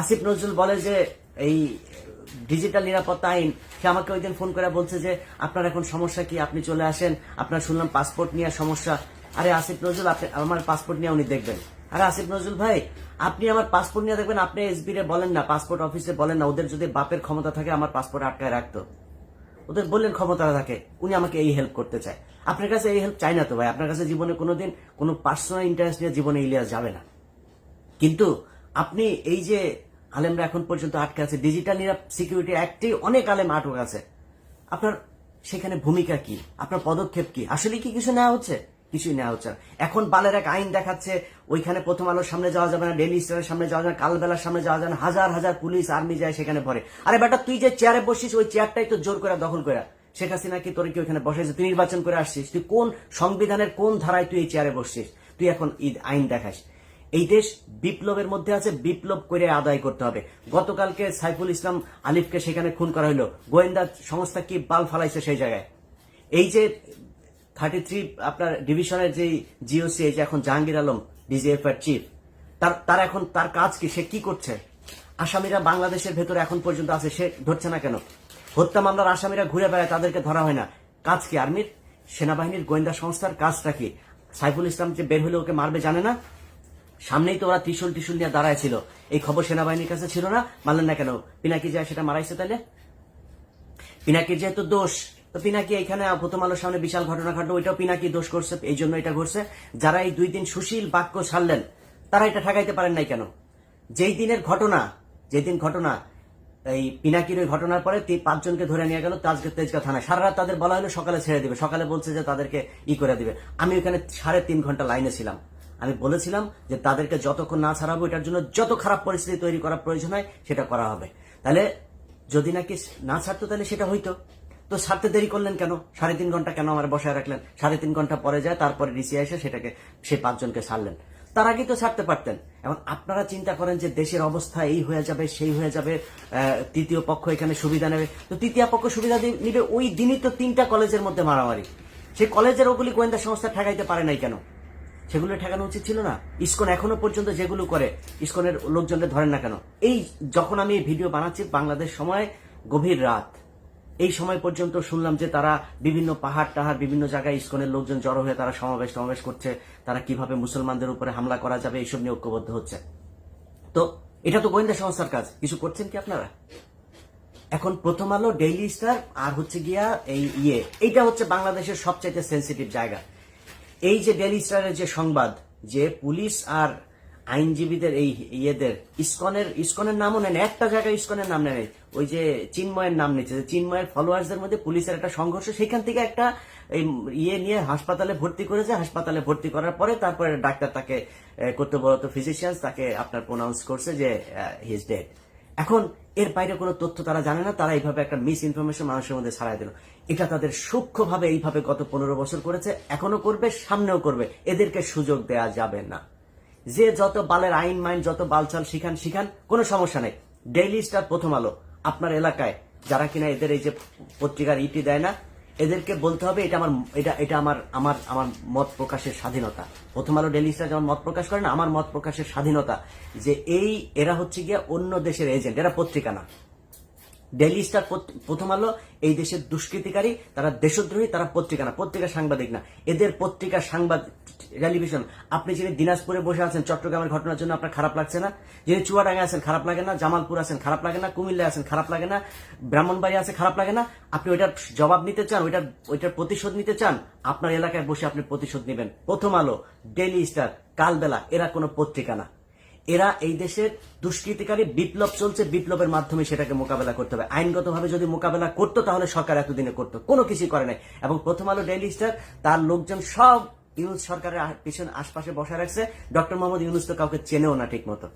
আসিফ নজরুল বলে যে এই ডিজিটাল নিরাপত্তা আইন, সে আমাকে ওই দিন ফোন করে বলছে যে আপনার এখন সমস্যা কি, আপনি চলে আসেন, আপনার শুনলাম পাসপোর্ট নিয়ে সমস্যা। আরে আসিফ নজরুল, আপনি আমার পাসপোর্ট নিয়ে উনি দেখবেন। আরে আসিফ নজরুল ভাই, আপনি আমার পাসপোর্ট নিয়ে দেখবেন, আপনি এসবি রে বলেন না, পাসপোর্ট অফিসে বলেন না, ওদের যদি বাপের ক্ষমতা থাকে আমার পাসপোর্ট আটকায় রাখতো, ওদের বললেন ক্ষমতা থাকে, উনি আমাকে এই হেল্প করতে চায়। আপনার কাছে এই হেল্প চাই না তো ভাই, আপনার কাছে জীবনে কোনোদিন কোনো পার্সোনাল ইন্টারেস্ট নিয়ে জীবনে ইলিয়াস যাবে না। কিন্তু আপনি এই যে আলেমরা এখন পর্যন্ত আটকে আছে, ডিজিটাল সিকিউরিটি অ্যাক্টে অনেক আলেম আটক আছে, আপনার সেখানে ভূমিকা কি, আপনার পদক্ষেপ কি, আসলে কি কিছু নেওয়া হচ্ছে? কিছুই নেওয়া হচ্ছে না। এখন বালের এক আইন দেখাচ্ছে, ওইখানে প্রথম আলোর সামনে যাওয়া যাবে না, ডেইলি স্টারের সামনে যাওয়া যাবে না, কালবেলার সামনে যাওয়া যাবে না, হাজার হাজার পুলিশ আর্মি যায় সেখানে ভরে। আরে বেটা, তুই যে চেয়ারে বসিস ওই চেয়ারটাই তো জোর করে দখল করে শেখ হাসিনা কি তোর কি ওইখানে বসেছে? তুই নির্বাচন করে আসছিস, তুই কোন সংবিধানের কোন ধারায় তুই এই চেয়ারে বসছিস? তুই এখন আইন দেখাস। এই দেশ বিপ্লবের মধ্যে আছে, বিপ্লব করে আদায় করতে হবে। গতকালকে সাইফুল ইসলাম আলিফকে সেখানে খুন করা হলো, গোয়েন্দা সংস্থা কি বাল ফালাইছে সেই জায়গায়। এই যে 33 আপনার ডিভিশনের যে জিওসি, এই যে এখন জাহাঙ্গীর আলম ডিজিএফ এর চিফ, তার এখন তার কাজ কি, সে কি করছে? আসামিরা বাংলাদেশের ভেতরে এখন পর্যন্ত আছে, সে ধরছে না কেন? হত্যা মামলার আসামিরা ঘুরে বেড়ায়, তাদেরকে ধরা হয় না। কাজ কি আর্মির, সেনাবাহিনীর, গোয়েন্দা সংস্থার কাজটা কি? সাইফুল ইসলাম যে বের হলে ওকে মারবে জানে না? সামনেই তো ওরা ত্রিশুল নিয়ে দাঁড়ায় ছিল, এই খবর সেনাবাহিনীর কাছে ছিল না, মানলেন না কেন? পিনাকি যায় সেটা মারাইছে, তাহলে পিনাকির যেহেতু দোষ, তো পিনাকি এখানে প্রথম আলোর সামনে বিশাল ঘটনা ঘটলো, ওইটাও পিনাকি দোষ করছে, এই জন্য এটা ঘটছে। যারা এই 2 দিন সুশীল বাক্য ছাড়লেন, তারা এটা ঠেকাইতে পারেন নাই কেন? যেই দিনের ঘটনা, যেদিন ঘটনা এই পিনাকির ওই ঘটনার পরে 5 জনকে ধরে নিয়ে গেল তেজগাঁ থানায়, সারা রাত তাদের বলা হলো সকালে ছেড়ে দিবে, সকালে বলছে যে তাদেরকে করে দিবে। আমি ওখানে 3.5 ঘন্টা লাইনে ছিলাম, আমি বলেছিলাম যে তাদেরকে যতক্ষণ না ছাড়াবো, এটার জন্য যত খারাপ পরিস্থিতি তৈরি করার প্রয়োজন হয় সেটা করা হবে। তাহলে যদি নাকি না ছাড়তো তাহলে সেটা হইতো। তো ছাড়তে দেরি করলেন কেন? 3.5 ঘন্টা কেন আমার বসায় রাখলেন? 3.5 ঘন্টা পরে যায়, তারপরে ডিসি এসে সেটাকে সেই 5 জনকে ছাড়লেন। তার আগে তো ছাড়তে পারতেন। এখন আপনারা চিন্তা করেন যে দেশের অবস্থা এই হয়ে যাবে, সেই হয়ে যাবে, তৃতীয় পক্ষ এখানে সুবিধা নেবে। তো তৃতীয় পক্ষ সুবিধা নিবে, ওই দিনই তো 3টা কলেজের মধ্যে মারামারি। সেই কলেজের ওগুলি গোয়েন্দা সংস্থা ঠেকাইতে পারে নাই কেন? সেগুলো ঠেকানো উচিত ছিল না? ইসকন এখনো পর্যন্ত যেগুলো করে, ইসকনের লোকজনকে ধরেন না কেন? এই যখন আমি এই ভিডিও বানাচ্ছি, বাংলাদেশ সময় গভীর রাত, এই সময় পর্যন্ত শুনলাম যে তারা বিভিন্ন পাহাড় টাহাড় বিভিন্ন জায়গায় ইসকনের লোকজন জড়ো হয়ে তারা সমাবেশ করছে, তারা কিভাবে মুসলমানদের উপরে হামলা করা যাবে এইসব নিয়ে ঐক্যবদ্ধ হচ্ছে। তো এটা তো গোয়েন্দা সংস্থার কাজ, কিছু করছেন কি আপনারা? এখন প্রথম আলো, ডেইলি স্টার আর হচ্ছে গিয়া এই এইটা হচ্ছে বাংলাদেশের সবচাইতে সেন্সিটিভ জায়গা। এই যে ডেইলি স্টারের যে সংবাদ, যে পুলিশ আর আইনজীবীদের এই ইয়েদের ইসকনের নামও নেন, একটা জায়গায় ইসকনের নাম নেয়, ওই যে চিন্ময়ের নাম নিচ্ছে, চিন্ময়ের ফলোয়ার্সদের মধ্যে পুলিশের একটা সংঘর্ষ, সেখান থেকে একটা এই নিয়ে হাসপাতালে ভর্তি করেছে। হাসপাতালে ভর্তি করার পরে তারপরে ডাক্তার তাকে কর্তব্যরত ফিজিশিয়ান তাকে আপনার প্রোনাউন্স করছে যে হি ইজ ডেড। এখন এর বাইরে কোনো তথ্য তারা জানে না, তারা এইভাবে একটা মিস ইনফরমেশন মানুষের মধ্যে ছড়াই দিল। এটা তাদের সূক্ষ্মভাবে এইভাবে গত 15 বছর করেছে, এখনো করবে, সামনেও করবে। এদেরকে সুযোগ দেয়া যাবে না। যে যত বালের আইন মাইন যত বালচাল শিখান, কোনো সমস্যা নেই। ডেইলি স্টার, প্রথম আলো, আপনার এলাকায় যারা কিনা এদের এই যে পত্রিকার দেয় না, এদেরকে বলতে হবে এটা আমার মত প্রকাশের স্বাধীনতা। প্রথম আলো, ডেইলি স্টার যেমন মত প্রকাশ করে না, আমার মত প্রকাশের স্বাধীনতা। যে এরা হচ্ছে গিয়া অন্য দেশের এজেন্ট, এরা পত্রিকা না। ডেইলি স্টার, প্রথম আলো এই দেশের দুষ্কৃতিকারী, তারা দেশদ্রোহী, তারা পত্রিকা না, পত্রিকা সাংবাদিক না। এদের পত্রিকা টেলিভিশন। আপনি যিনি দিনাজপুরে বসে আছেন চট্টগ্রামের ঘটনার জন্য আপনার খারাপ লাগছে না? যিনি চুয়াডাঙ্গায় আছেন খারাপ লাগে না? জামালপুর আছেন খারাপ লাগে না? কুমিল্লায় আছেন খারাপ লাগে না? ব্রাহ্মণবাড়ি আছে খারাপ লাগে না? আপনি ওইটার জবাব নিতে চান, ওইটার প্রতিশোধ নিতে চান, আপনার এলাকায় বসে আপনি প্রতিশোধ নেবেন। প্রথম আলো, ডেইলি স্টার, কালবেলা, এরা কোনো পত্রিকা না। এরা এই দেশের দুষ্কৃতিকারী। বিপ্লব চলছে, বিপ্লবের মাধ্যমে সেটাকে মোকাবেলা করতে হবে। আইনগতভাবে যদি মোকাবেলা করতো তাহলে সরকার এতদিনে করতো, কোনো কিছু করে নাই। এবং প্রথম আলো, ডেইলি স্টার, তার লোকজন সব ইউনুস সরকারের পিছনে আশপাশে বসা রাখছে। ডক্টর মোহাম্মদ ইউনুস তো কাউকে চেনেও না ঠিক মতো।